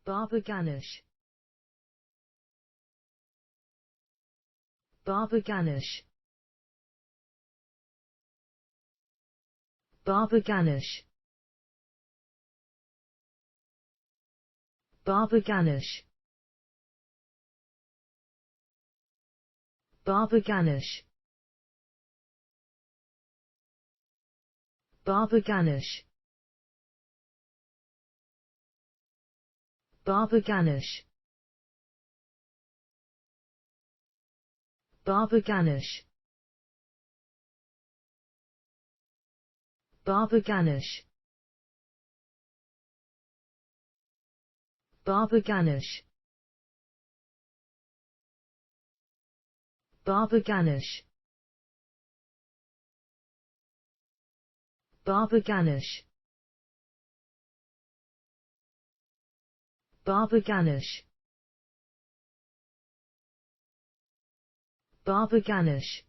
Baba Ganoush. Baba Ganoush. Baba Ganoush. Baba Ganoush. Baba Ganoush. Baba Ganoush. Baba Ganoush. Baba Ganoush. Baba Ganoush. Baba Ganoush. Baba Ganoush. Baba Ganoush. Baba Ganoush. Baba Ganoush.